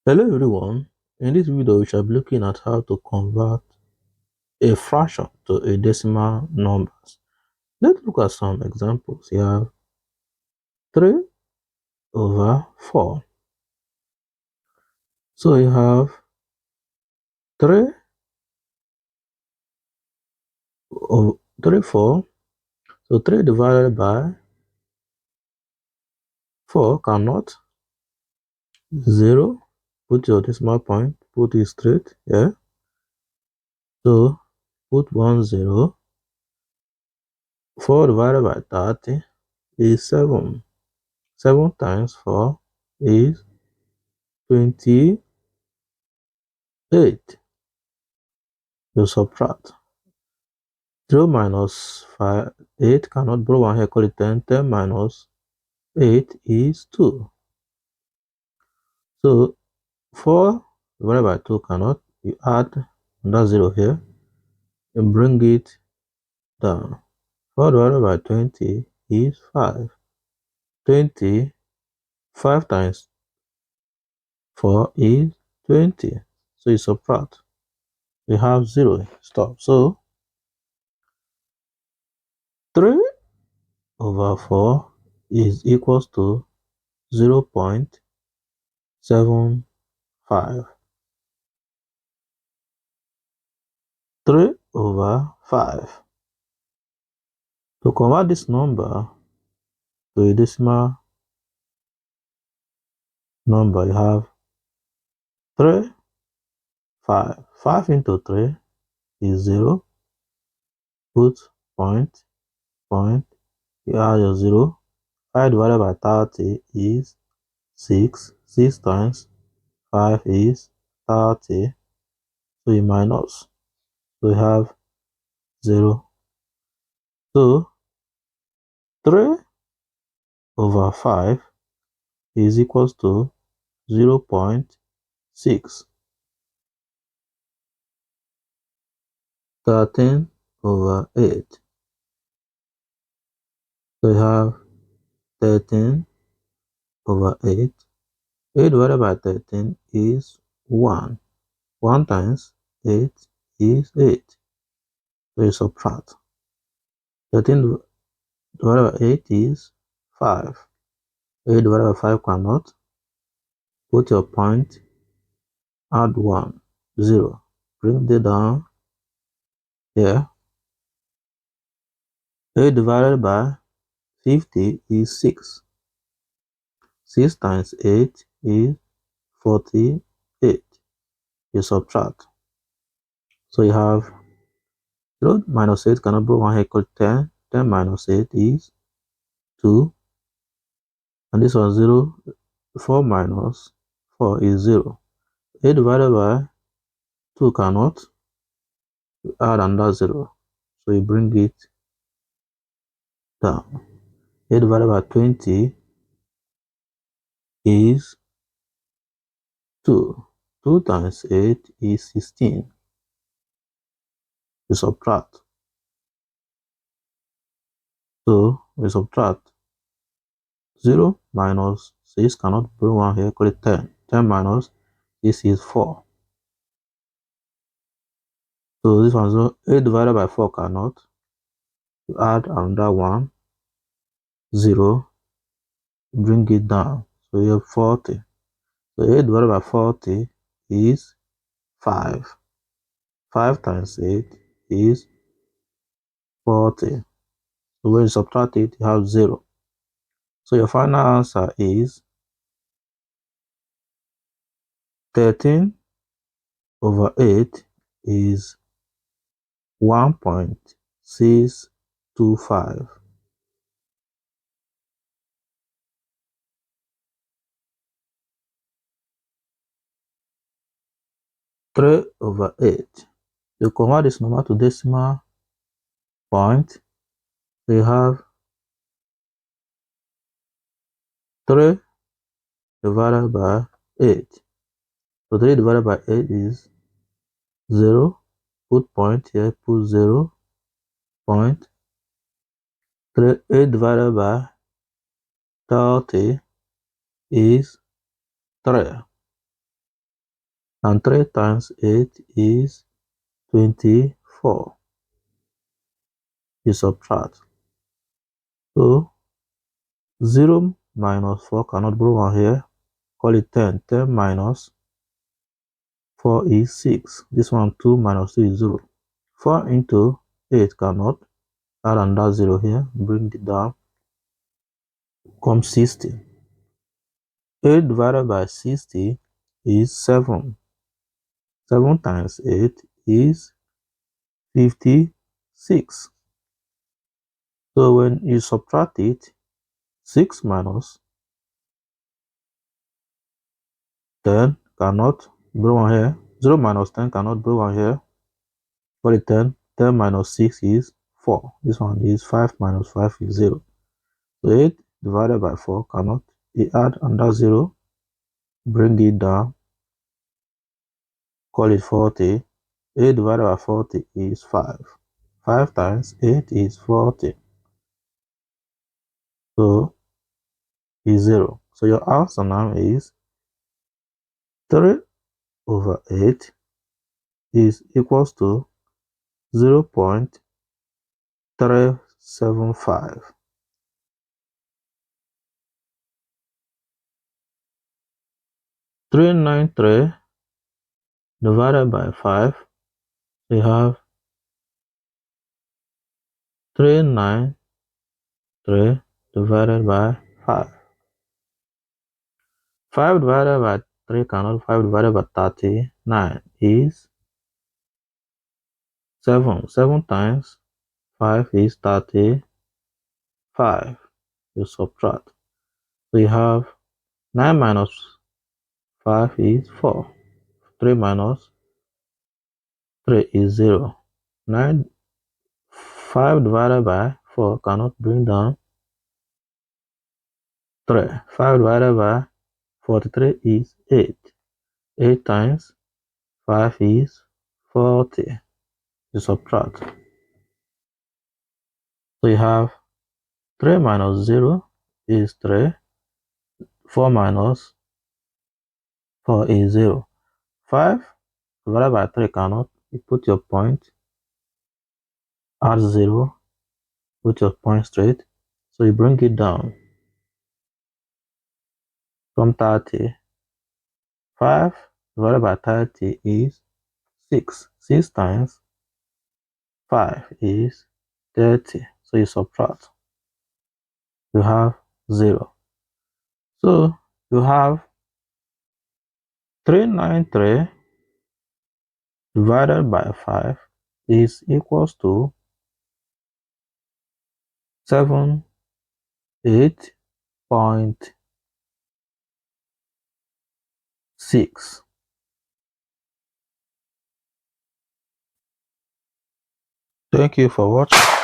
Hello everyone, in this video we shall be looking at how to convert a fraction to a decimal numbers. Let's look at some examples. You have 3 over 4. So you have 3 over 3, 4. So 3 divided by 4 cannot 0. Put your decimal point, put it straight here. So put 1 0. 4 divided by 30 is 7. 7 times 4 is 28. You subtract 0 minus 5, 8 cannot borrow 1 here, call it 10. 10 minus 8 is 2. So 4 divided by 2 cannot. You add another 0 here and bring it down. 4 divided by 20 is 5. 20, 5 times 4 is 20. So you subtract. You have 0. Stop. So 3 over 4 is equals to 0.75. 3 over 5. To convert this number to a decimal number, you have 3, 5. 5 into 3 is 0. Put point, you add your 0. 5 divided by 30 is 6. 6 times 5 is 30. So you minus. So you have 0. So 3 over 5 is equals to 0.6. 13 over 8. So you have 13 over 8. 8 divided by 13 is 1. 1 times 8 is 8. So you subtract. 13 divided by 8 is 5. 8 divided by 5 cannot. Put your point, add 1, 0. Bring it down here. 8 divided by 50 is 6. 6 times 8 is 48. You subtract. So you have 0 minus 8 cannot be 1 equal to 10. 10 minus 8 is 2. And this one 0. 4 minus 4 is 0. 8 divided by 2 cannot. You add another 0. So you bring it down. 8 divided by 20 is 2. 2 times 8 is 16. You subtract. So we subtract 0 minus 6 cannot bring 1 here, call it 10. 10 minus this is 4. So this one 0. 8 divided by 4 cannot. You add another 1, 0, bring it down. So you have 40. So 8 divided by 40 is 5. 5 times 8 is 40. So when you subtract it, you have 0. So your final answer is 13 over 8 is 1.625. 3 over 8. You convert this number to decimal point. So you have 3 divided by 8. So 3 divided by 8 is 0. Put point here, put 0. Point. 8 divided by 30 is 3. And 3 times 8 is 24. You subtract. So 0 minus 4 cannot bring 1 here. Call it 10. 10 minus 4 is 6. This one 2 minus 2 is 0. 4 into 8 cannot. Add another 0 here. Bring it down. Comes 60. 8 divided by 60 is 7. 7 times 8 is 56. So when you subtract it, 6 minus 10 cannot bring 1 here. 0 minus 10 cannot bring 1 here. For the 10, 10 minus 6 is 4. This one is 5 minus 5 is 0. So 8 divided by 4 cannot. You add another 0, bring it down, call it 40. 8 divided by 40 is 5. 5 times 8 is 40. So is 0. So your answer now is 3 over 8 is equals to 0.375. 393 divided by 5, we have 393 divided by 5. 5 divided by 3 cannot. 5 divided by 39 is 7. 7 times 5 is 35. You subtract. So you have 9 minus 5 is 4. 3 minus 3 is 0. 5 divided by 4 cannot bring down 3. 5 divided by 43 is 8. 8 times 5 is 40. You subtract. So you have 3 minus 0 is 3. 4 minus 4 is 0. 5 divided by 3 cannot. You put your point, add 0, put your point straight. So you bring it down from 30. 5 divided by 30 is 6. 6 times 5 is 30. So you subtract. You have 0. So you have 393 divided by 5 is equals to 78.6. Thank you for watching.